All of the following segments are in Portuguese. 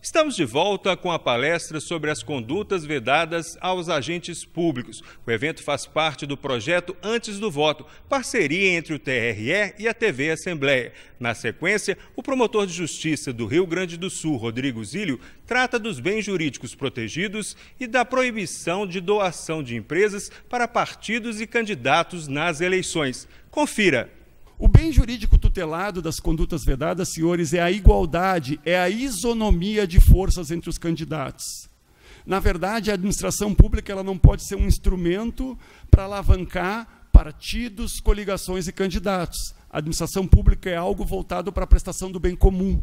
Estamos de volta com a palestra sobre as condutas vedadas aos agentes públicos. O evento faz parte do projeto Antes do Voto, parceria entre o TRE e a TV Assembleia. Na sequência, o promotor de justiça do Rio Grande do Sul, Rodrigo Zílio, trata dos bens jurídicos protegidos e da proibição de doação de empresas para partidos e candidatos nas eleições. Confira. O bem jurídico tutelado das condutas vedadas, senhores, é a igualdade, é a isonomia de forças entre os candidatos. Na verdade, a administração pública ela não pode ser um instrumento para alavancar partidos, coligações e candidatos. A administração pública é algo voltado para a prestação do bem comum.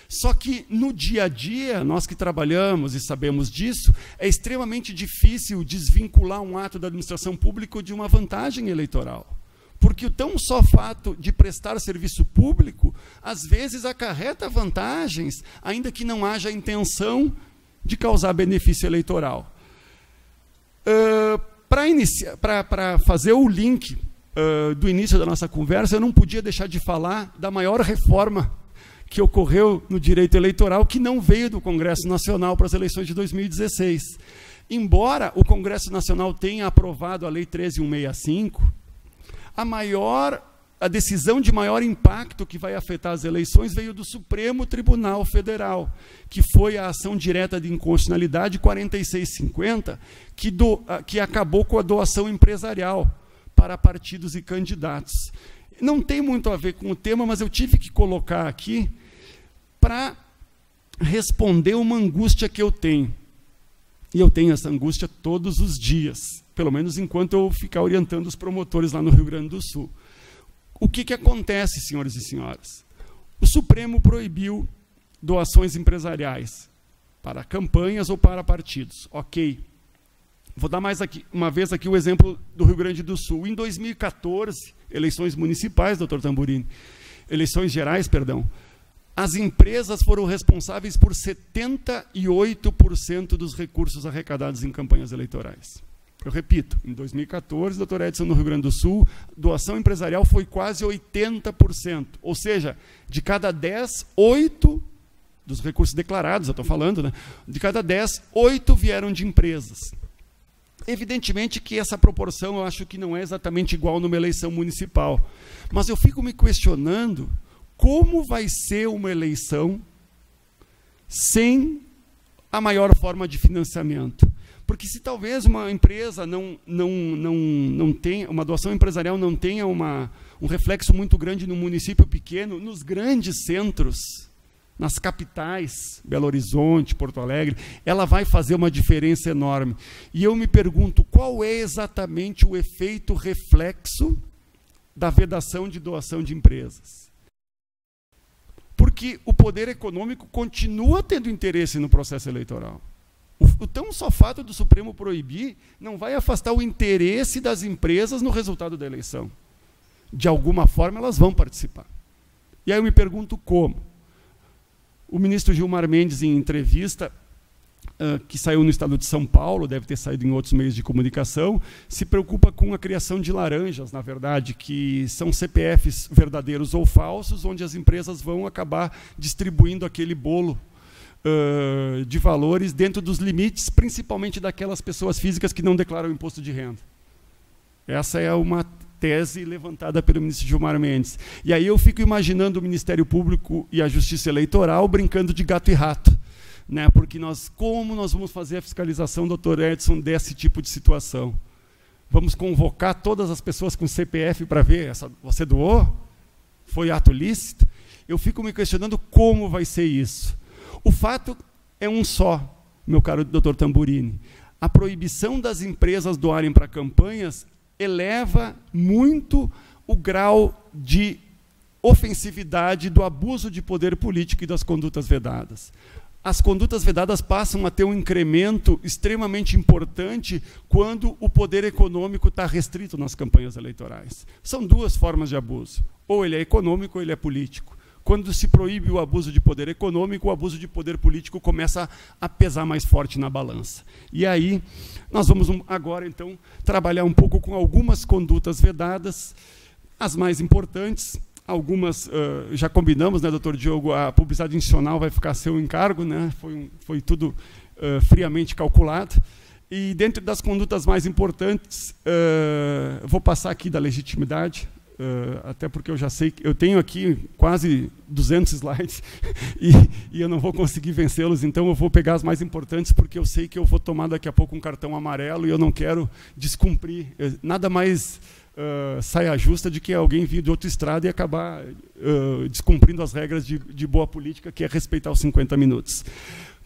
Só que, no dia a dia, nós que trabalhamos e sabemos disso, é extremamente difícil desvincular um ato da administração pública de uma vantagem eleitoral. Porque o tão só fato de prestar serviço público, às vezes acarreta vantagens, ainda que não haja intenção de causar benefício eleitoral. Para fazer o link do início da nossa conversa, eu não podia deixar de falar da maior reforma que ocorreu no direito eleitoral, que não veio do Congresso Nacional para as eleições de 2016. Embora o Congresso Nacional tenha aprovado a Lei 13.165, a decisão de maior impacto que vai afetar as eleições veio do Supremo Tribunal Federal, que foi a ação direta de inconstitucionalidade 4650, que acabou com a doação empresarial para partidos e candidatos. Não tem muito a ver com o tema, mas eu tive que colocar aqui para responder uma angústia que eu tenho. E eu tenho essa angústia todos os dias, pelo menos enquanto eu ficar orientando os promotores lá no Rio Grande do Sul. O que acontece, senhores e senhoras? O Supremo proibiu doações empresariais para campanhas ou para partidos. Ok. Vou dar mais uma vez aqui o exemplo do Rio Grande do Sul. Em 2014, eleições municipais, doutor Tamburini, eleições gerais, perdão, as empresas foram responsáveis por 78% dos recursos arrecadados em campanhas eleitorais. Eu repito, em 2014, doutor Edson, no Rio Grande do Sul, doação empresarial foi quase 80%. Ou seja, de cada 10, 8 dos recursos declarados, eu estou falando, né? De cada 10, 8 vieram de empresas. Evidentemente que essa proporção eu acho que não é exatamente igual numa eleição municipal. Mas eu fico me questionando como vai ser uma eleição sem a maior forma de financiamento. Porque se talvez uma empresa não tenha, uma doação empresarial não tenha um reflexo muito grande no município pequeno, nos grandes centros, nas capitais, Belo Horizonte, Porto Alegre, ela vai fazer uma diferença enorme. E eu me pergunto, qual é exatamente o efeito reflexo da vedação de doação de empresas? Porque o poder econômico continua tendo interesse no processo eleitoral. O tão só fato do Supremo proibir não vai afastar o interesse das empresas no resultado da eleição. De alguma forma, elas vão participar. E aí eu me pergunto como. O ministro Gilmar Mendes, em entrevista, que saiu no estado de São Paulo, deve ter saído em outros meios de comunicação, se preocupa com a criação de laranjas, na verdade, que são CPFs verdadeiros ou falsos, onde as empresas vão acabar distribuindo aquele bolo de valores dentro dos limites, principalmente daquelas pessoas físicas que não declaram imposto de renda. Essa é uma tese levantada pelo ministro Gilmar Mendes. E aí eu fico imaginando o Ministério Público e a Justiça Eleitoral brincando de gato e rato. Né? Porque como nós vamos fazer a fiscalização, doutor Edson, desse tipo de situação? Vamos convocar todas as pessoas com CPF para ver, você doou? Foi ato lícito? Eu fico me questionando como vai ser isso. O fato é um só, meu caro doutor Tamburini. A proibição das empresas doarem para campanhas eleva muito o grau de ofensividade do abuso de poder político e das condutas vedadas. As condutas vedadas passam a ter um incremento extremamente importante quando o poder econômico está restrito nas campanhas eleitorais. São duas formas de abuso. Ou ele é econômico ou ele é político. Quando se proíbe o abuso de poder econômico, o abuso de poder político começa a pesar mais forte na balança. E aí, nós vamos agora, então, trabalhar um pouco com algumas condutas vedadas, as mais importantes, algumas, já combinamos, né, doutor Diogo, a publicidade institucional vai ficar a seu encargo, né, foi tudo friamente calculado. E dentro das condutas mais importantes, vou passar aqui da legitimidade, até porque eu já sei que eu tenho aqui quase 200 slides e eu não vou conseguir vencê-los, então eu vou pegar as mais importantes, porque eu sei que eu vou tomar daqui a pouco um cartão amarelo e eu não quero descumprir. Nada mais saia justa de que alguém vir de outra estrada e acabar descumprindo as regras de boa política, que é respeitar os 50 minutos.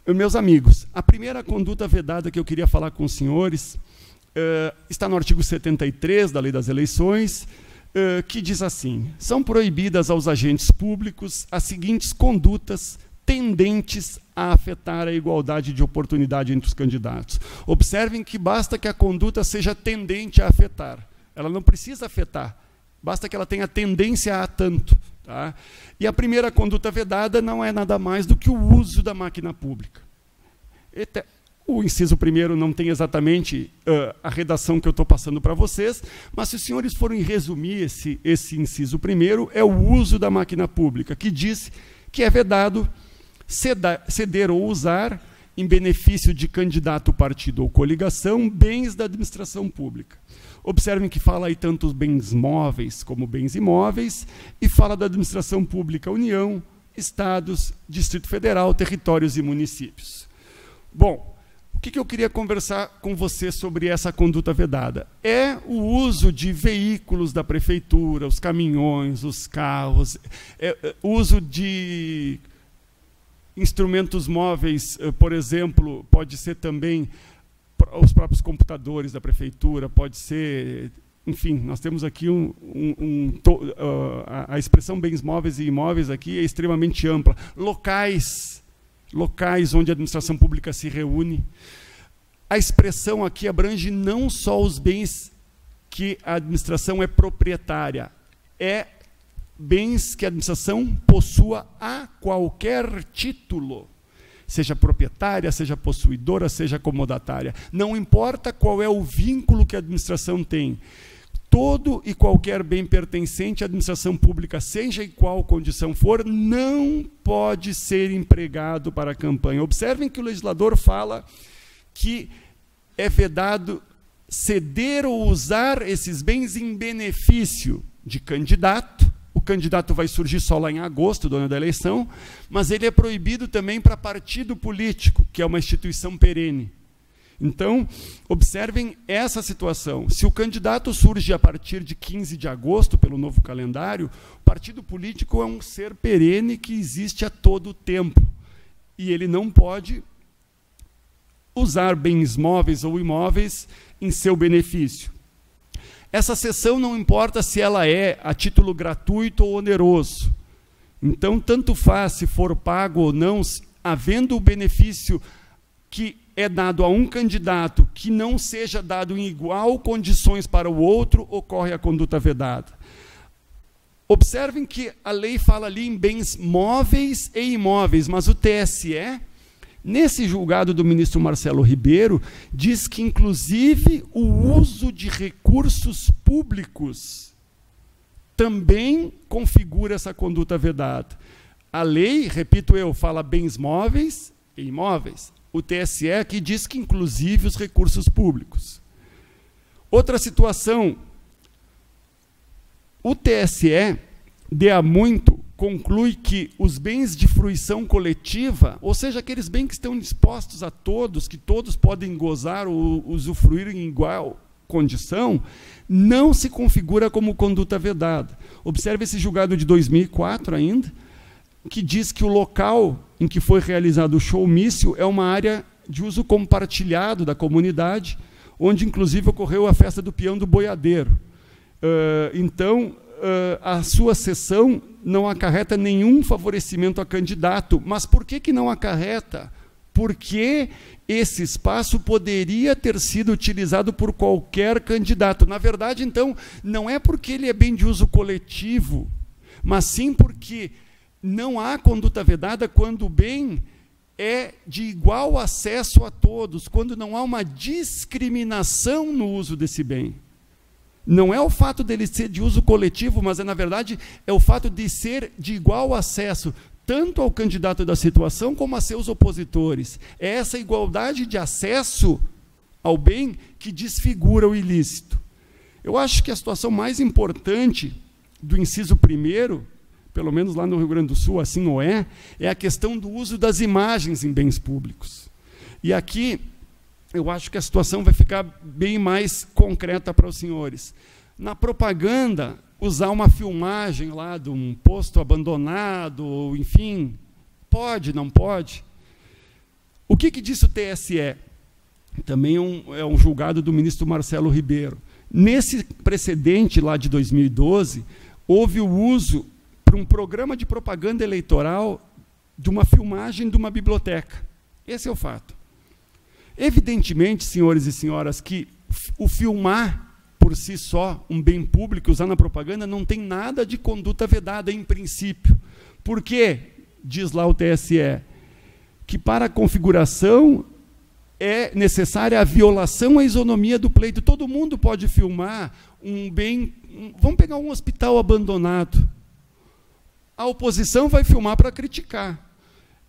Meus amigos, a primeira conduta vedada que eu queria falar com os senhores está no artigo 73 da Lei das Eleições, que diz assim: são proibidas aos agentes públicos as seguintes condutas tendentes a afetar a igualdade de oportunidade entre os candidatos. Observem que basta que a conduta seja tendente a afetar. Ela não precisa afetar, basta que ela tenha tendência a tanto. Tá? E a primeira conduta vedada não é nada mais do que o uso da máquina pública. O inciso primeiro não tem exatamente a redação que eu estou passando para vocês, mas se os senhores forem resumir esse inciso primeiro, é o uso da máquina pública, que diz que é vedado ceder ou usar, em benefício de candidato, partido ou coligação, bens da administração pública. Observem que fala aí tanto bens móveis como bens imóveis, e fala da administração pública, União, Estados, Distrito Federal, territórios e municípios. Bom, o que eu queria conversar com você sobre essa conduta vedada? É o uso de veículos da prefeitura, os caminhões, os carros, uso de instrumentos móveis, por exemplo, pode ser também os próprios computadores da prefeitura, pode ser, enfim, nós temos aqui a expressão bens móveis e imóveis aqui é extremamente ampla. Locais onde a administração pública se reúne. A expressão aqui abrange não só os bens que a administração é proprietária, é bens que a administração possua a qualquer título, seja proprietária, seja possuidora, seja comodatária. Não importa qual é o vínculo que a administração tem. Todo e qualquer bem pertencente à administração pública, seja em qual condição for, não pode ser empregado para a campanha. Observem que o legislador fala que é vedado ceder ou usar esses bens em benefício de candidato. O candidato vai surgir só lá em agosto, do ano da eleição, mas ele é proibido também para partido político, que é uma instituição perene. Então, observem essa situação. Se o candidato surge a partir de 15 de agosto, pelo novo calendário, o partido político é um ser perene que existe a todo tempo. E ele não pode usar bens móveis ou imóveis em seu benefício. Essa cessão não importa se ela é a título gratuito ou oneroso. Então, tanto faz se for pago ou não, havendo o benefício que é dado a um candidato que não seja dado em igual condições para o outro, ocorre a conduta vedada. Observem que a lei fala ali em bens móveis e imóveis, mas o TSE, nesse julgado do ministro Marcelo Ribeiro, diz que, inclusive, o uso de recursos públicos também configura essa conduta vedada. A lei, repito eu, fala bens móveis e imóveis. O TSE aqui diz que, inclusive, os recursos públicos. Outra situação, o TSE, de há muito, conclui que os bens de fruição coletiva, ou seja, aqueles bens que estão dispostos a todos, que todos podem gozar ou usufruir em igual condição, não se configura como conduta vedada. Observe esse julgado de 2004 ainda, que diz que o local em que foi realizado o showmício é uma área de uso compartilhado da comunidade, onde, inclusive, ocorreu a festa do peão do boiadeiro. Então, a sua cessão não acarreta nenhum favorecimento a candidato. Mas por que não acarreta? Porque esse espaço poderia ter sido utilizado por qualquer candidato. Na verdade, então, não é porque ele é bem de uso coletivo, mas sim porque não há conduta vedada quando o bem é de igual acesso a todos, quando não há uma discriminação no uso desse bem. Não é o fato dele ser de uso coletivo, mas, na verdade, é o fato de ser de igual acesso tanto ao candidato da situação como a seus opositores. É essa igualdade de acesso ao bem que desfigura o ilícito. Eu acho que a situação mais importante do inciso 1º, pelo menos lá no Rio Grande do Sul, assim ou é a questão do uso das imagens em bens públicos. E aqui, eu acho que a situação vai ficar bem mais concreta para os senhores. Na propaganda, usar uma filmagem lá de um posto abandonado, enfim, pode, não pode? O que disse o TSE? Também é um julgado do ministro Marcelo Ribeiro. Nesse precedente lá de 2012, houve o uso para um programa de propaganda eleitoral de uma filmagem de uma biblioteca. Esse é o fato. Evidentemente, senhores e senhoras, que o filmar por si só um bem público, usar na propaganda, não tem nada de conduta vedada em princípio. Por quê? Diz lá o TSE, que para a configuração é necessária a violação à isonomia do pleito. Todo mundo pode filmar um bem... Vamos pegar um hospital abandonado. A oposição vai filmar para criticar.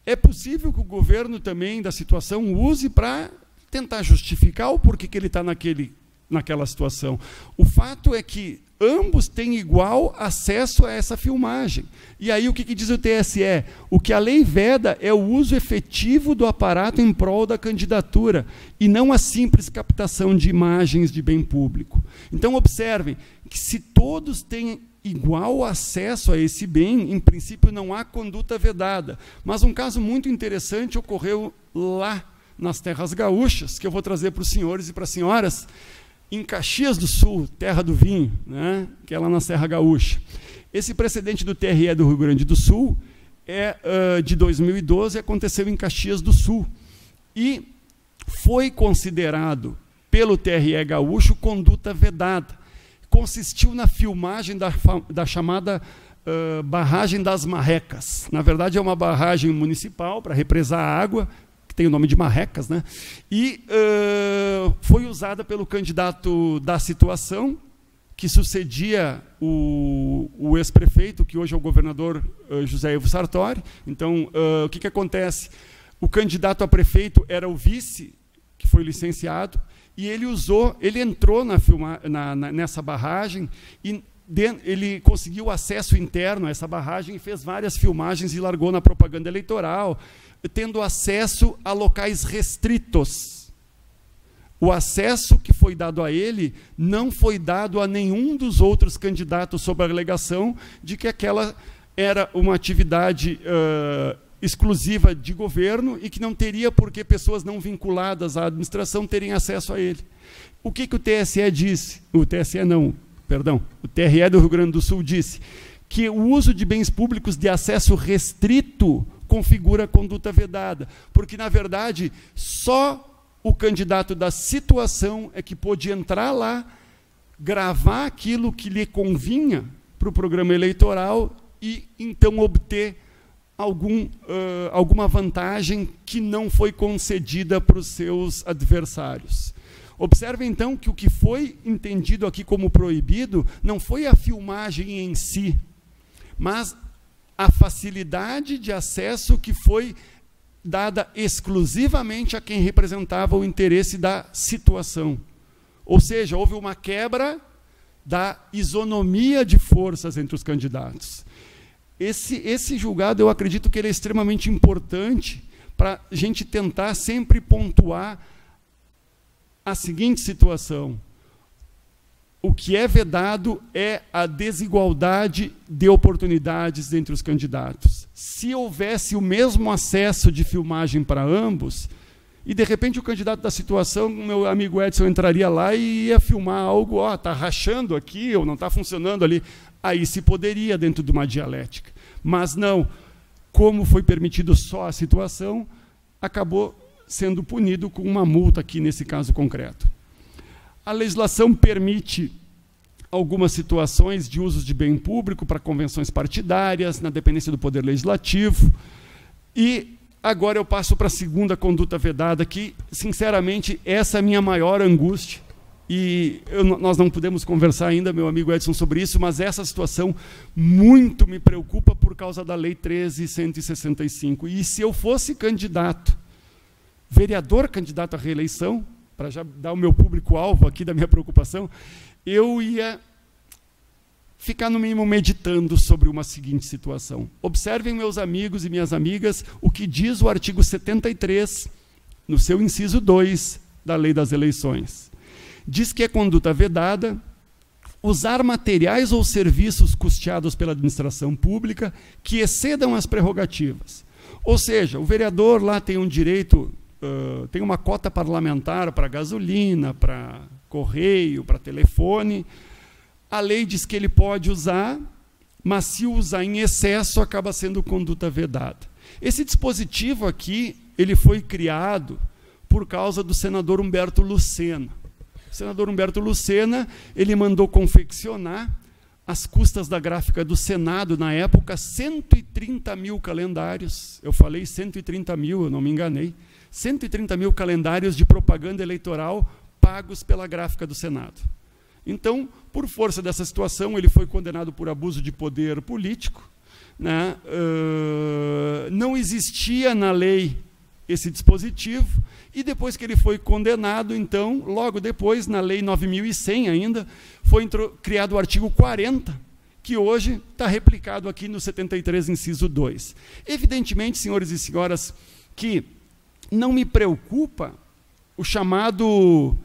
É possível que o governo também, da situação, use para tentar justificar o porquê que ele está naquela situação. O fato é que ambos têm igual acesso a essa filmagem. E aí o que diz o TSE? O que a lei veda é o uso efetivo do aparato em prol da candidatura, e não a simples captação de imagens de bem público. Então, observem que se todos têm igual acesso a esse bem, em princípio não há conduta vedada. Mas um caso muito interessante ocorreu lá nas terras gaúchas, que eu vou trazer para os senhores e para as senhoras, em Caxias do Sul, terra do vinho, né, que é lá na Serra Gaúcha. Esse precedente do TRE do Rio Grande do Sul é de 2012, aconteceu em Caxias do Sul. E foi considerado pelo TRE gaúcho conduta vedada. Consistiu na filmagem da chamada barragem das Marrecas. Na verdade, é uma barragem municipal para represar a água, que tem o nome de Marrecas, né? E foi usada pelo candidato da situação, que sucedia o ex-prefeito, que hoje é o governador José Ivo Sartori. Então, o que acontece? O candidato a prefeito era o vice, que foi licenciado, e ele entrou nessa barragem e ele conseguiu acesso interno a essa barragem e fez várias filmagens e largou na propaganda eleitoral, tendo acesso a locais restritos. O acesso que foi dado a ele não foi dado a nenhum dos outros candidatos, sob a alegação de que aquela era uma atividade exclusiva de governo e que não teria por que pessoas não vinculadas à administração terem acesso a ele. O que o TSE disse? O TRE do Rio Grande do Sul disse que o uso de bens públicos de acesso restrito configura conduta vedada, porque, na verdade, só o candidato da situação é que pôde entrar lá, gravar aquilo que lhe convinha para o programa eleitoral e, então, obter alguma vantagem que não foi concedida para os seus adversários. Observe, então, que o que foi entendido aqui como proibido não foi a filmagem em si, mas a facilidade de acesso que foi dada exclusivamente a quem representava o interesse da situação. Ou seja, houve uma quebra da isonomia de forças entre os candidatos. Esse julgado, eu acredito que ele é extremamente importante para a gente tentar sempre pontuar a seguinte situação: o que é vedado é a desigualdade de oportunidades entre os candidatos. Se houvesse o mesmo acesso de filmagem para ambos, e de repente o candidato da situação, meu amigo Edson, entraria lá e ia filmar algo, está rachando aqui ou não está funcionando ali, aí se poderia dentro de uma dialética. Mas não, como foi permitido só a situação, acabou sendo punido com uma multa aqui nesse caso concreto. A legislação permite algumas situações de usos de bem público para convenções partidárias, na dependência do Poder Legislativo. E agora eu passo para a segunda conduta vedada, que, sinceramente, essa é a minha maior angústia e nós não podemos conversar ainda, meu amigo Edson, sobre isso, mas essa situação muito me preocupa por causa da Lei 13.165. E se eu fosse candidato, vereador candidato à reeleição, para já dar o meu público-alvo aqui da minha preocupação, eu ia ficar, no mínimo, meditando sobre uma seguinte situação. Observem, meus amigos e minhas amigas, o que diz o artigo 73, no seu inciso 2 da Lei das Eleições. Diz que é conduta vedada usar materiais ou serviços custeados pela administração pública que excedam as prerrogativas. Ou seja, o vereador lá tem um direito, tem uma cota parlamentar para gasolina, para correio, para telefone. A lei diz que ele pode usar, mas se usar em excesso, acaba sendo conduta vedada. Esse dispositivo aqui, ele foi criado por causa do senador Humberto Lucena. O senador Humberto Lucena, ele mandou confeccionar, às custas da gráfica do Senado, na época, 130 mil calendários. Eu falei 130 mil, eu não me enganei. 130 mil calendários de propaganda eleitoral pagos pela gráfica do Senado. Então, por força dessa situação, ele foi condenado por abuso de poder político, né? Não existia na lei esse dispositivo, e depois que ele foi condenado, então, logo depois, na Lei 9.100 ainda, foi criado o artigo 40, que hoje está replicado aqui no 73, inciso 2. Evidentemente, senhores e senhoras, que não me preocupa o chamado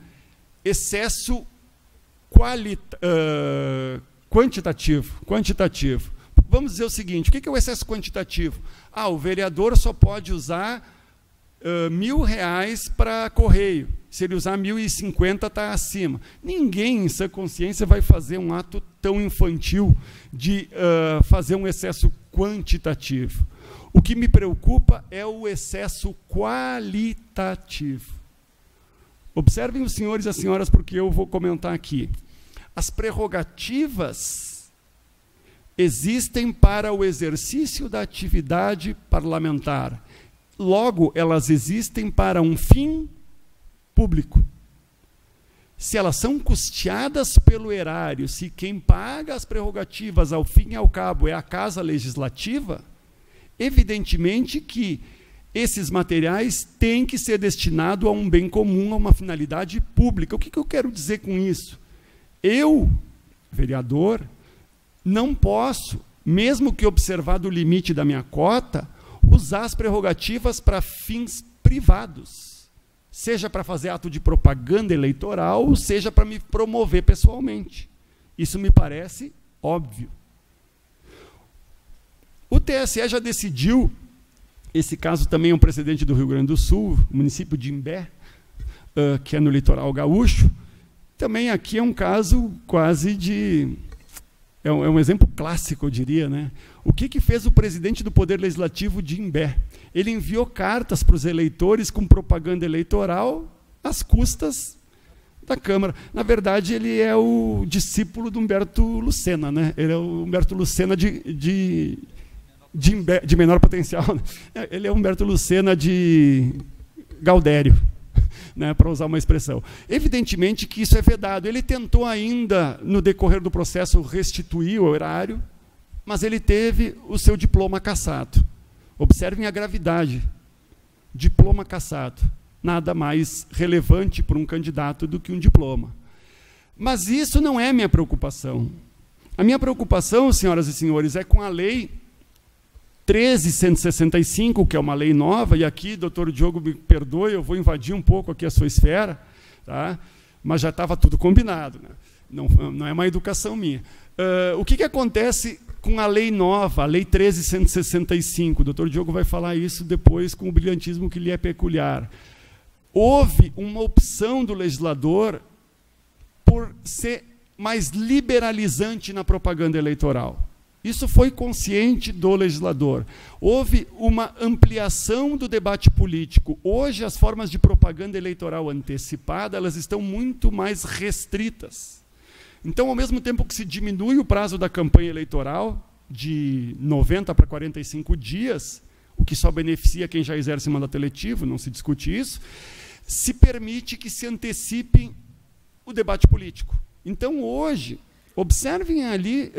excesso quantitativo. Vamos dizer o seguinte, o que é o excesso quantitativo? O vereador só pode usar R$1.000 para correio. Se ele usar 1.050, está acima. Ninguém, em sã consciência, vai fazer um ato tão infantil de fazer um excesso quantitativo. O que me preocupa é o excesso qualitativo. Observem os senhores e as senhoras, porque eu vou comentar aqui. As prerrogativas existem para o exercício da atividade parlamentar. Logo, elas existem para um fim público. Se elas são custeadas pelo erário, se quem paga as prerrogativas, ao fim e ao cabo, é a Casa Legislativa, evidentemente que esses materiais têm que ser destinados a um bem comum, a uma finalidade pública. O que eu quero dizer com isso? Eu, vereador, não posso, mesmo que observado o limite da minha cota, usar as prerrogativas para fins privados, seja para fazer ato de propaganda eleitoral, seja para me promover pessoalmente. Isso me parece óbvio. O TSE já decidiu, esse caso também é um precedente do Rio Grande do Sul, o município de Imbé, que é no litoral gaúcho. Também aqui é um caso quase de... É um exemplo clássico, eu diria, né? O que fez o presidente do Poder Legislativo de Imbé? Ele enviou cartas para os eleitores com propaganda eleitoral às custas da Câmara. Na verdade, ele é o discípulo do Humberto Lucena, né? Ele é o Humberto Lucena de menor potencial. Ele é o Humberto Lucena de Gaudério, né, para usar uma expressão. Evidentemente que isso é vedado. Ele tentou ainda, no decorrer do processo, restituir o horário, mas ele teve o seu diploma cassado. Observem a gravidade. Diploma cassado. Nada mais relevante para um candidato do que um diploma. Mas isso não é minha preocupação. A minha preocupação, senhoras e senhores, é com a Lei 13.165, que é uma lei nova, e aqui, doutor Diogo, me perdoe, eu vou invadir um pouco aqui a sua esfera, tá? Mas já estava tudo combinado, né? Não é uma educação minha. O que acontece com a lei nova, a Lei 13.165? O doutor Diogo vai falar isso depois com o brilhantismo que lhe é peculiar. Houve uma opção do legislador por ser mais liberalizante na propaganda eleitoral. Isso foi consciente do legislador. Houve uma ampliação do debate político. Hoje, as formas de propaganda eleitoral antecipada, elas estão muito mais restritas. Então, ao mesmo tempo que se diminui o prazo da campanha eleitoral, de 90 para 45 dias, o que só beneficia quem já exerce mandato eletivo, não se discute isso, se permite que se antecipem o debate político. Então, hoje, observem ali,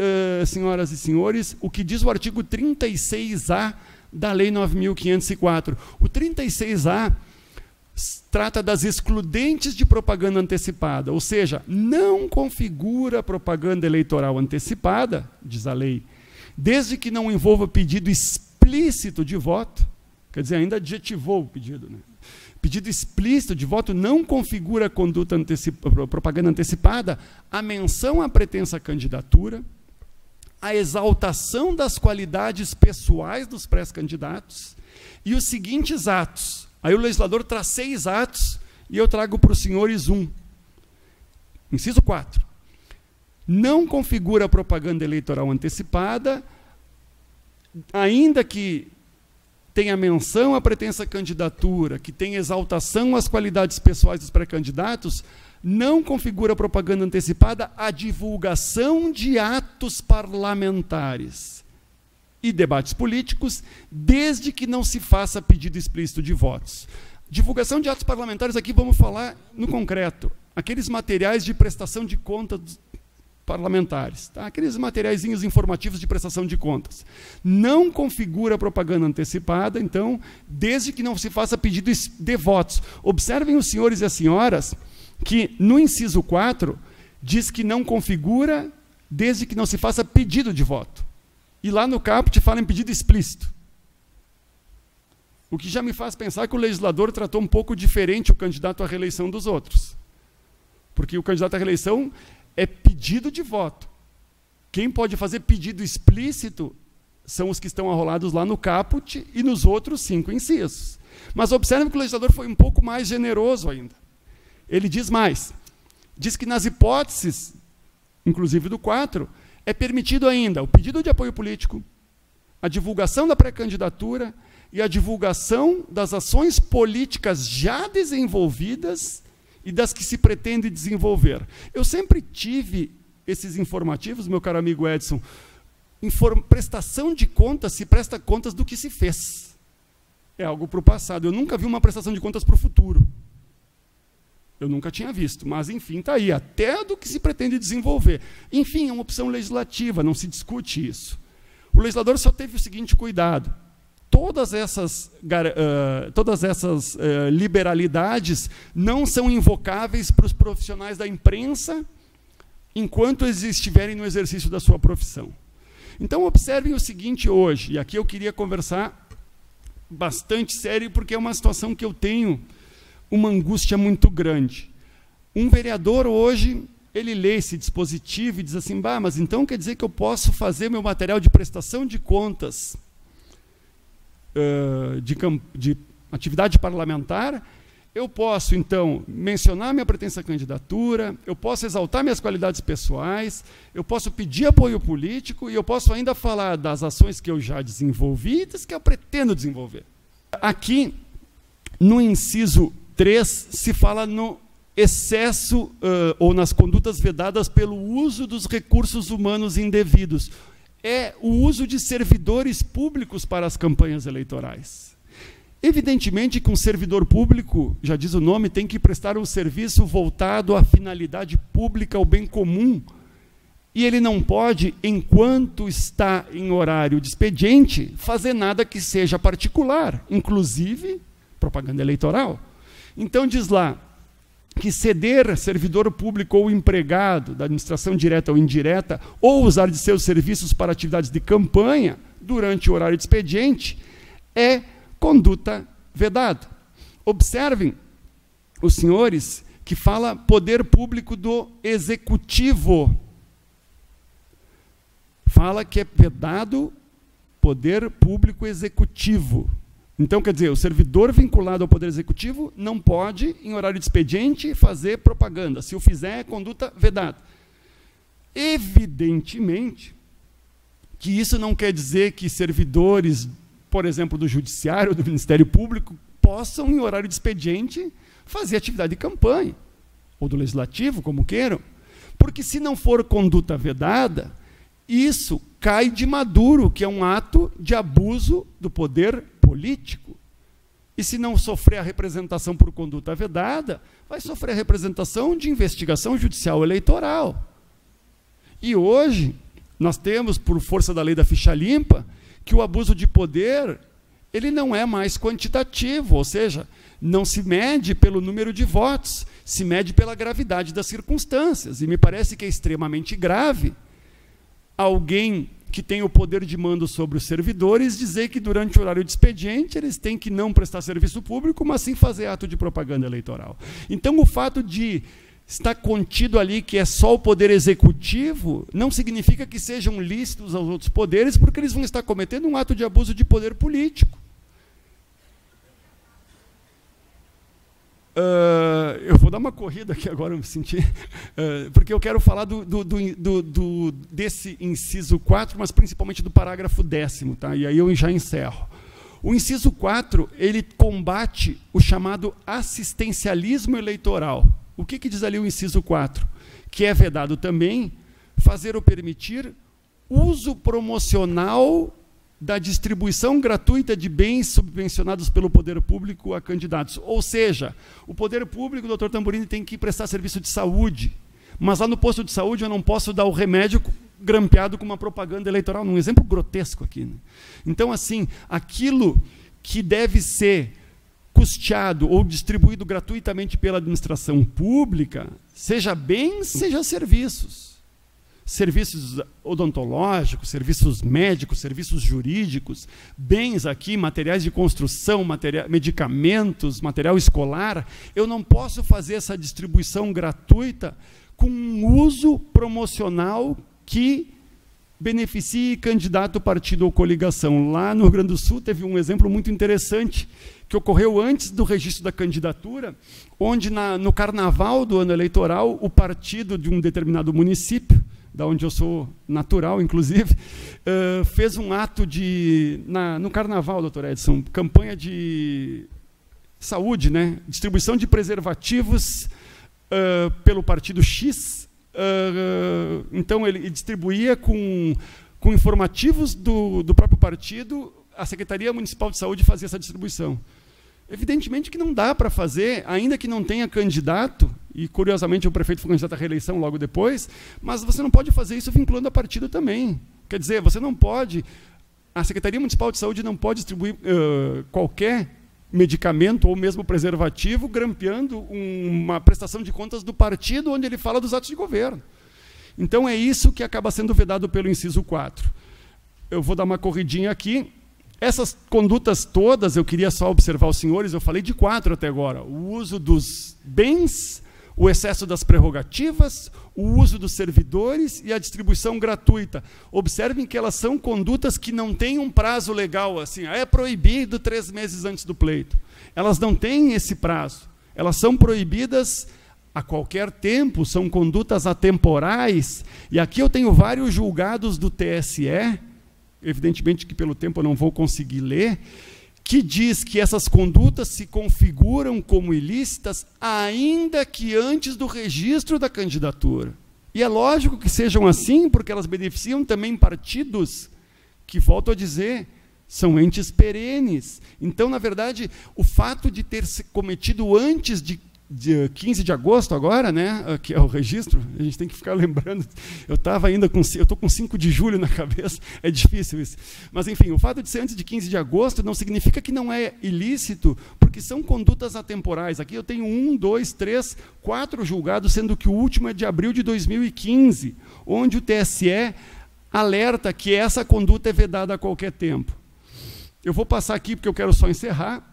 senhoras e senhores, o que diz o artigo 36A da Lei 9.504. O 36A trata das excludentes de propaganda antecipada, ou seja, não configura propaganda eleitoral antecipada, diz a lei, desde que não envolva pedido explícito de voto, quer dizer, ainda adjetivou o pedido, né? Pedido explícito de voto não configura conduta propaganda antecipada, a menção à pretensa candidatura, a exaltação das qualidades pessoais dos pré-candidatos e os seguintes atos. Aí o legislador traz 6 atos e eu trago para os senhores 1. Inciso 4. Não configura propaganda eleitoral antecipada, ainda que tenha menção à pretensa candidatura, que tenha exaltação às qualidades pessoais dos pré-candidatos, não configura propaganda antecipada a divulgação de atos parlamentares e debates políticos, desde que não se faça pedido explícito de votos. Divulgação de atos parlamentares, aqui vamos falar no concreto, aqueles materiais de prestação de contas parlamentares, tá? Aqueles materiaizinhos informativos de prestação de contas. Não configura propaganda antecipada, então, desde que não se faça pedido de votos. Observem os senhores e as senhoras que no inciso 4 diz que não configura desde que não se faça pedido de voto. E lá no caput fala em pedido explícito. O que já me faz pensar que o legislador tratou um pouco diferente o candidato à reeleição dos outros. Porque o candidato à reeleição é pedido de voto. Quem pode fazer pedido explícito são os que estão arrolados lá no caput e nos outros 5 incisos. Mas observe que o legislador foi um pouco mais generoso ainda. Ele diz mais. Diz que nas hipóteses, inclusive do 4, é permitido ainda o pedido de apoio político, a divulgação da pré-candidatura e a divulgação das ações políticas já desenvolvidas e das que se pretende desenvolver. Eu sempre tive esses informativos, meu caro amigo Edson, prestação de contas, se presta contas do que se fez. É algo para o passado. Eu nunca vi uma prestação de contas para o futuro. Eu nunca tinha visto, mas, enfim, está aí, até do que se pretende desenvolver. Enfim, é uma opção legislativa, não se discute isso. O legislador só teve o seguinte cuidado. Todas essas liberalidades não são invocáveis para os profissionais da imprensa enquanto eles estiverem no exercício da sua profissão. Então, observem o seguinte hoje, e aqui eu queria conversar bastante sério, porque é uma situação que eu tenho uma angústia muito grande. Um vereador hoje, ele lê esse dispositivo e diz assim, bah, mas então quer dizer que eu posso fazer meu material de prestação de contas de atividade parlamentar, eu posso, então, mencionar minha pretensa candidatura, eu posso exaltar minhas qualidades pessoais, eu posso pedir apoio político e eu posso ainda falar das ações que eu já desenvolvi e das que eu pretendo desenvolver. Aqui, no inciso 3, se fala no excesso ou nas condutas vedadas pelo uso dos recursos humanos indevidos. É o uso de servidores públicos para as campanhas eleitorais. Evidentemente que um servidor público, já diz o nome, tem que prestar um serviço voltado à finalidade pública, ao bem comum, e ele não pode, enquanto está em horário de expediente, fazer nada que seja particular, inclusive propaganda eleitoral. Então diz lá que ceder servidor público ou empregado da administração direta ou indireta, ou usar de seus serviços para atividades de campanha durante o horário de expediente, é conduta vedada. Observem, os senhores, que fala poder público do executivo. Fala que é vedado poder público executivo. Então, quer dizer, o servidor vinculado ao Poder Executivo não pode, em horário de expediente, fazer propaganda. Se o fizer, é conduta vedada. Evidentemente que isso não quer dizer que servidores, por exemplo, do Judiciário, do Ministério Público, possam, em horário de expediente, fazer atividade de campanha, ou do Legislativo, como queiram. Porque, se não for conduta vedada, isso cai de maduro, que é um ato de abuso do poder político. E se não sofrer a representação por conduta vedada, vai sofrer a representação de investigação judicial eleitoral. E hoje, nós temos, por força da lei da ficha limpa, que o abuso de poder, ele não é mais quantitativo, ou seja, não se mede pelo número de votos, se mede pela gravidade das circunstâncias. E me parece que é extremamente grave alguém que tem o poder de mando sobre os servidores dizer que durante o horário de expediente eles têm que não prestar serviço público, mas sim fazer ato de propaganda eleitoral. Então, o fato de estar contido ali que é só o poder executivo não significa que sejam lícitos aos outros poderes, porque eles vão estar cometendo um ato de abuso de poder político. Eu vou dar uma corrida aqui agora, eu me senti, porque eu quero falar desse inciso 4, mas principalmente do parágrafo 10º, tá? E aí eu já encerro. O inciso 4, ele combate o chamado assistencialismo eleitoral. O que diz ali o inciso 4? Que é vedado também fazer ou permitir uso promocional da distribuição gratuita de bens subvencionados pelo poder público a candidatos. Ou seja, o poder público, doutor Tamburini, tem que prestar serviço de saúde, mas lá no posto de saúde eu não posso dar o remédio grampeado com uma propaganda eleitoral, um exemplo grotesco aqui, né? Então, assim, aquilo que deve ser custeado ou distribuído gratuitamente pela administração pública, seja bens, seja serviços. Serviços odontológicos, serviços médicos, serviços jurídicos, bens aqui, materiais de construção, medicamentos, material escolar, eu não posso fazer essa distribuição gratuita com um uso promocional que beneficie candidato, partido ou coligação. Lá no Rio Grande do Sul teve um exemplo muito interessante, que ocorreu antes do registro da candidatura, onde no carnaval do ano eleitoral, o partido de um determinado município, da onde eu sou natural, inclusive, fez um ato no carnaval, doutor Edson, campanha de saúde, né? Distribuição de preservativos pelo partido X. Então, ele distribuía com informativos do próprio partido, a Secretaria Municipal de Saúde fazia essa distribuição. Evidentemente que não dá para fazer, ainda que não tenha candidato, e curiosamente o prefeito foi candidato à reeleição logo depois, mas você não pode fazer isso vinculando a partido também. Quer dizer, você não pode, a Secretaria Municipal de Saúde não pode distribuir qualquer medicamento ou mesmo preservativo grampeando uma prestação de contas do partido onde ele fala dos atos de governo. Então é isso que acaba sendo vedado pelo inciso 4. Eu vou dar uma corridinha aqui. Essas condutas todas, eu queria só observar os senhores, eu falei de 4 até agora. O uso dos bens, o excesso das prerrogativas, o uso dos servidores e a distribuição gratuita. Observem que elas são condutas que não têm um prazo legal, assim, é proibido 3 meses antes do pleito. Elas não têm esse prazo. Elas são proibidas a qualquer tempo, são condutas atemporais. E aqui eu tenho vários julgados do TSE, evidentemente que pelo tempo eu não vou conseguir ler, que diz que essas condutas se configuram como ilícitas ainda que antes do registro da candidatura. E é lógico que sejam assim, porque elas beneficiam também partidos que, volto a dizer, são entes perenes. Então, na verdade, o fato de ter se cometido antes de 15 de agosto agora, né, que é o registro, a gente tem que ficar lembrando, eu estou com 5 de julho na cabeça, é difícil isso. Mas, enfim, o fato de ser antes de 15 de agosto não significa que não é ilícito, porque são condutas atemporais. Aqui eu tenho 1, 2, 3, 4 julgados, sendo que o último é de abril de 2015, onde o TSE alerta que essa conduta é vedada a qualquer tempo. Eu vou passar aqui, porque eu quero só encerrar,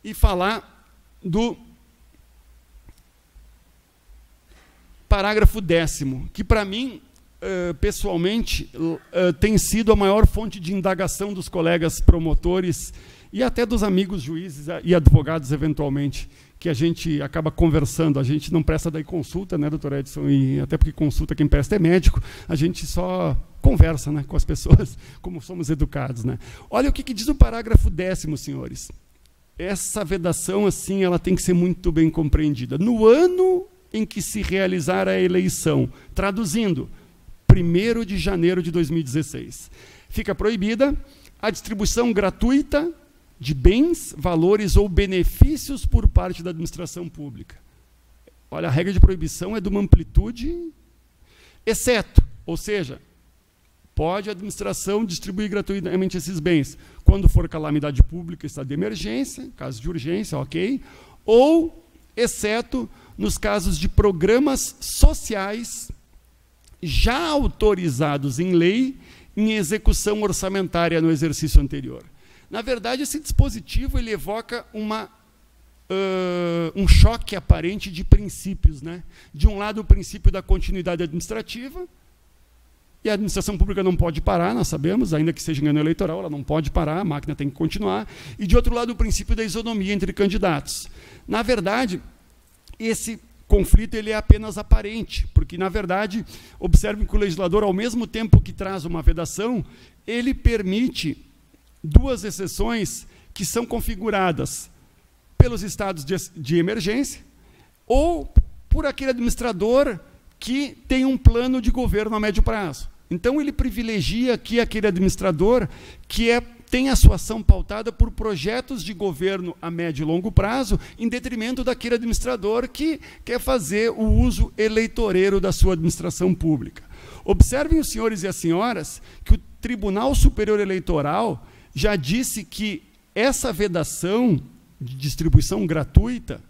e falar do parágrafo 10º, que para mim, pessoalmente, tem sido a maior fonte de indagação dos colegas promotores e até dos amigos juízes e advogados, eventualmente, que a gente acaba conversando. A gente não presta daí consulta, né, doutor Edson? E até porque consulta quem presta é médico, a gente só conversa, né, com as pessoas, como somos educados, né? Olha o que diz o parágrafo 10º, senhores. Essa vedação, assim, ela tem que ser muito bem compreendida. No ano em que se realizar a eleição, traduzindo, 1º de janeiro de 2016, fica proibida a distribuição gratuita de bens, valores ou benefícios por parte da administração pública. Olha, a regra de proibição é de uma amplitude, exceto, ou seja, pode a administração distribuir gratuitamente esses bens quando for calamidade pública, estado de emergência, caso de urgência, ok, ou exceto nos casos de programas sociais já autorizados em lei em execução orçamentária no exercício anterior. Na verdade, esse dispositivo ele evoca um choque aparente de princípios, né? De um lado, o princípio da continuidade administrativa, e a administração pública não pode parar, nós sabemos, ainda que seja em ano eleitoral, ela não pode parar, a máquina tem que continuar, e de outro lado, o princípio da isonomia entre candidatos. Na verdade, esse conflito ele é apenas aparente, porque, na verdade, observem que o legislador, ao mesmo tempo que traz uma vedação, ele permite duas exceções que são configuradas pelos estados de emergência ou por aquele administrador que tem um plano de governo a médio prazo. Então, ele privilegia aqui aquele administrador que tem a sua ação pautada por projetos de governo a médio e longo prazo, em detrimento daquele administrador que quer fazer o uso eleitoreiro da sua administração pública. Observem os senhores e as senhoras que o Tribunal Superior Eleitoral já disse que essa vedação de distribuição gratuita,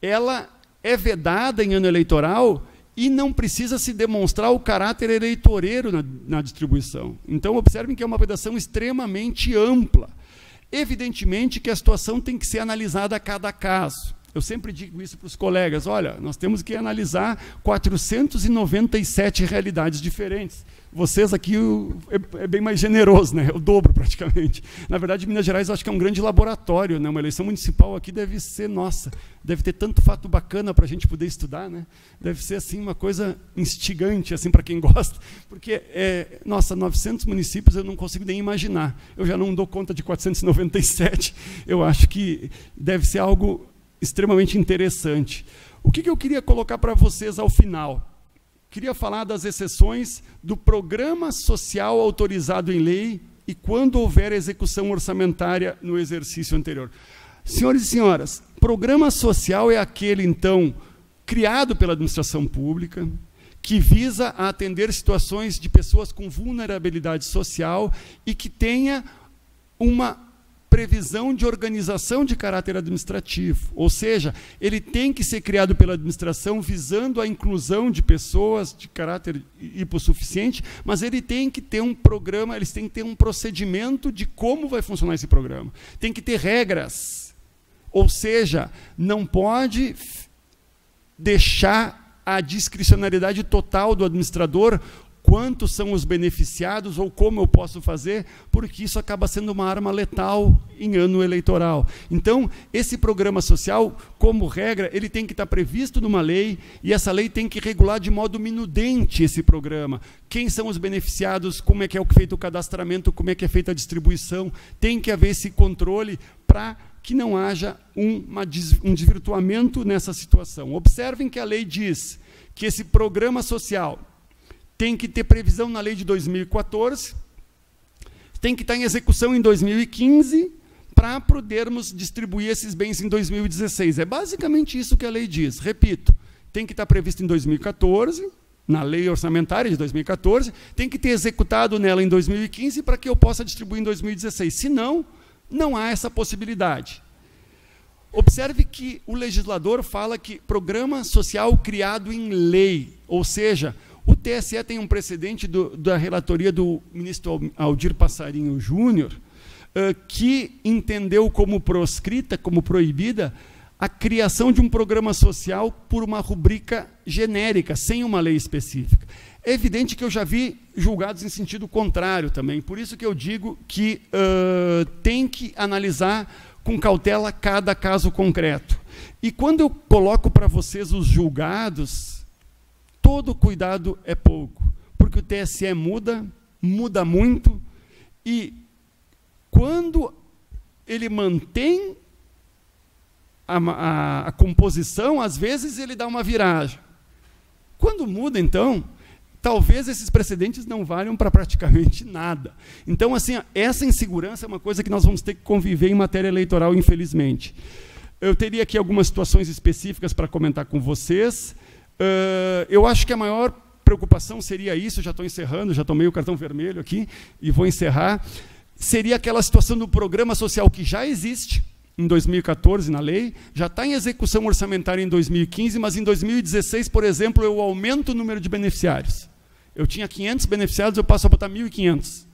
ela é vedada em ano eleitoral e não precisa se demonstrar o caráter eleitoreiro na distribuição. Então, observem que é uma vedação extremamente ampla. Evidentemente que a situação tem que ser analisada a cada caso. Eu sempre digo isso para os colegas, olha, nós temos que analisar 497 realidades diferentes. Vocês aqui é bem mais generoso, né? O dobro praticamente. Na verdade, Minas Gerais eu acho que é um grande laboratório, né? Uma eleição municipal aqui deve ser, nossa, deve ter tanto fato bacana para a gente poder estudar, né? Deve ser assim uma coisa instigante assim para quem gosta, porque nossa, 900 municípios eu não consigo nem imaginar. Eu já não dou conta de 497. Eu acho que deve ser algo extremamente interessante. O que eu queria colocar para vocês ao final? Queria falar das exceções do programa social autorizado em lei e quando houver execução orçamentária no exercício anterior. Senhores e senhoras, programa social é aquele, então, criado pela administração pública, que visa a atender situações de pessoas com vulnerabilidade social e que tenha uma previsão de organização de caráter administrativo, ou seja, ele tem que ser criado pela administração visando a inclusão de pessoas de caráter hipossuficiente, mas ele tem que ter um programa, eles têm que ter um procedimento de como vai funcionar esse programa. Tem que ter regras, ou seja, não pode deixar a discricionariedade total do administrador quantos são os beneficiados ou como eu posso fazer, porque isso acaba sendo uma arma letal em ano eleitoral. Então, esse programa social, como regra, ele tem que estar previsto numa lei e essa lei tem que regular de modo minudente esse programa. Quem são os beneficiados, como é que é feito o cadastramento, como é que é feita a distribuição, tem que haver esse controle para que não haja um desvirtuamento nessa situação. Observem que a lei diz que esse programa social tem que ter previsão na lei de 2014, tem que estar em execução em 2015, para podermos distribuir esses bens em 2016. É basicamente isso que a lei diz. Repito, tem que estar previsto em 2014, na lei orçamentária de 2014, tem que ter executado nela em 2015 para que eu possa distribuir em 2016. Senão, não há essa possibilidade. Observe que o legislador fala que programa social criado em lei, ou seja, o TSE tem um precedente da relatoria do ministro Aldir Passarinho Júnior, que entendeu como proscrita, como proibida, a criação de um programa social por uma rubrica genérica, sem uma lei específica. É evidente que eu já vi julgados em sentido contrário também, por isso que eu digo que tem que analisar com cautela cada caso concreto. E quando eu coloco para vocês os julgados, todo cuidado é pouco, porque o TSE muda muito, e quando ele mantém a composição, às vezes ele dá uma viragem. Quando muda, então, talvez esses precedentes não valham para praticamente nada. Então, assim, essa insegurança é uma coisa que nós vamos ter que conviver em matéria eleitoral, infelizmente. Eu teria aqui algumas situações específicas para comentar com vocês. Eu acho que a maior preocupação seria isso, já estou encerrando, já tomei o cartão vermelho aqui e vou encerrar, seria aquela situação do programa social que já existe, em 2014, na lei, já está em execução orçamentária em 2015, mas em 2016, por exemplo, eu aumento o número de beneficiários. Eu tinha 500 beneficiários, eu passo a botar 1.500.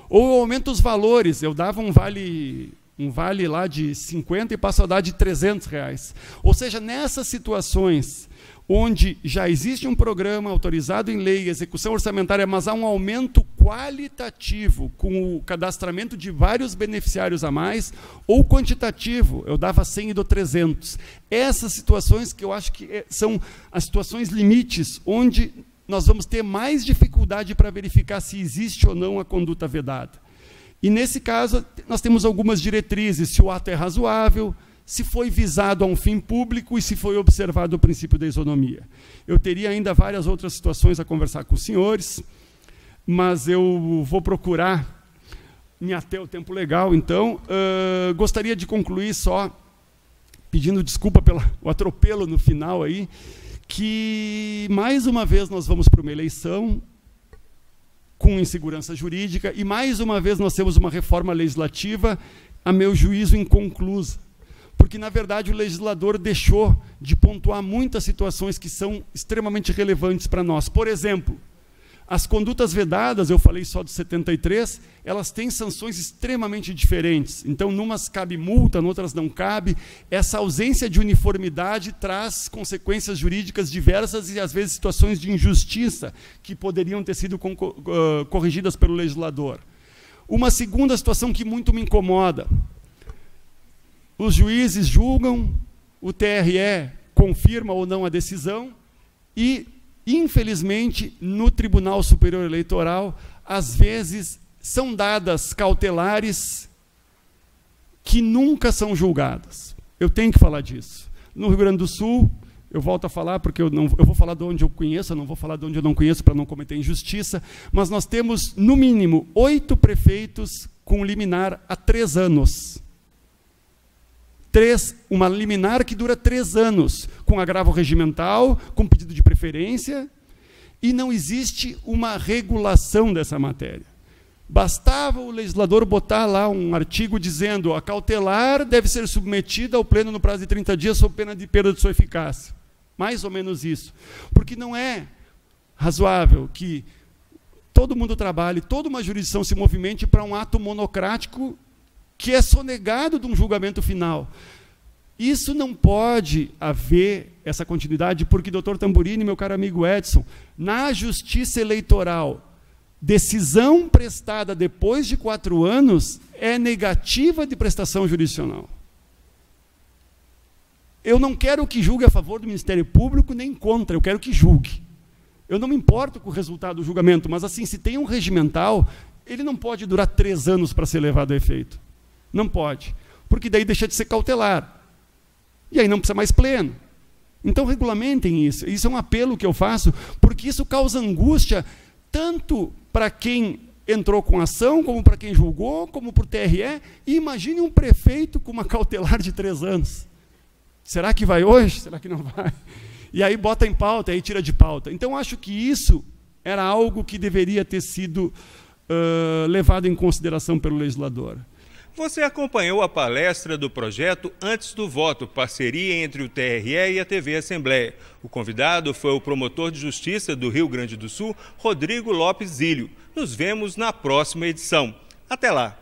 Ou eu aumento os valores, eu dava um vale lá de 50 e passo a dar de R$300. Ou seja, nessas situações onde já existe um programa autorizado em lei, execução orçamentária, mas há um aumento qualitativo, com o cadastramento de vários beneficiários a mais, ou quantitativo, eu dava 100 e dou 300. Essas situações que eu acho que são as situações limites, onde nós vamos ter mais dificuldade para verificar se existe ou não a conduta vedada. E, nesse caso, nós temos algumas diretrizes, se o ato é razoável, se foi visado a um fim público e se foi observado o princípio da isonomia. Eu teria ainda várias outras situações a conversar com os senhores, mas eu vou procurar me ater ao tempo legal. Então, gostaria de concluir só pedindo desculpa pelo atropelo no final aí, que mais uma vez nós vamos para uma eleição com insegurança jurídica e mais uma vez nós temos uma reforma legislativa, a meu juízo, inconclusa. Porque, na verdade, o legislador deixou de pontuar muitas situações que são extremamente relevantes para nós. Por exemplo, as condutas vedadas, eu falei só de 73, elas têm sanções extremamente diferentes. Então, numas cabe multa, noutras não cabe. Essa ausência de uniformidade traz consequências jurídicas diversas e, às vezes, situações de injustiça que poderiam ter sido corrigidas pelo legislador. Uma segunda situação que muito me incomoda: os juízes julgam, o TRE confirma ou não a decisão e, infelizmente, no Tribunal Superior Eleitoral, às vezes são dadas cautelares que nunca são julgadas. Eu tenho que falar disso. No Rio Grande do Sul, eu volto a falar porque eu vou falar de onde eu conheço, eu não vou falar de onde eu não conheço para não cometer injustiça, mas nós temos, no mínimo, 8 prefeitos com liminar há 3 anos. Uma liminar que dura 3 anos, com agravo regimental, com pedido de preferência, e não existe uma regulação dessa matéria. Bastava o legislador botar lá um artigo dizendo a cautelar deve ser submetida ao pleno no prazo de 30 dias sob pena de perda de sua eficácia. Mais ou menos isso. Porque não é razoável que todo mundo trabalhe, toda uma jurisdição se movimente para um ato monocrático que é sonegado de um julgamento final. Isso não pode haver essa continuidade, porque, doutor Tamburini, meu caro amigo Edson, na justiça eleitoral, decisão prestada depois de 4 anos é negativa de prestação jurisdicional. Eu não quero que julgue a favor do Ministério Público nem contra, eu quero que julgue. Eu não me importo com o resultado do julgamento, mas, assim, se tem um regimental, ele não pode durar 3 anos para ser levado a efeito. Não pode, porque daí deixa de ser cautelar. E aí não precisa mais pleno. Então, regulamentem isso. Isso é um apelo que eu faço, porque isso causa angústia tanto para quem entrou com ação, como para quem julgou, como para o TRE. E imagine um prefeito com uma cautelar de 3 anos. Será que vai hoje? Será que não vai? E aí bota em pauta, aí tira de pauta. Então, acho que isso era algo que deveria ter sido levado em consideração pelo legislador. Você acompanhou a palestra do projeto Antes do Voto, parceria entre o TRE e a TV Assembleia. O convidado foi o promotor de justiça do Rio Grande do Sul, Rodrigo Lopes Zílio. Nos vemos na próxima edição. Até lá!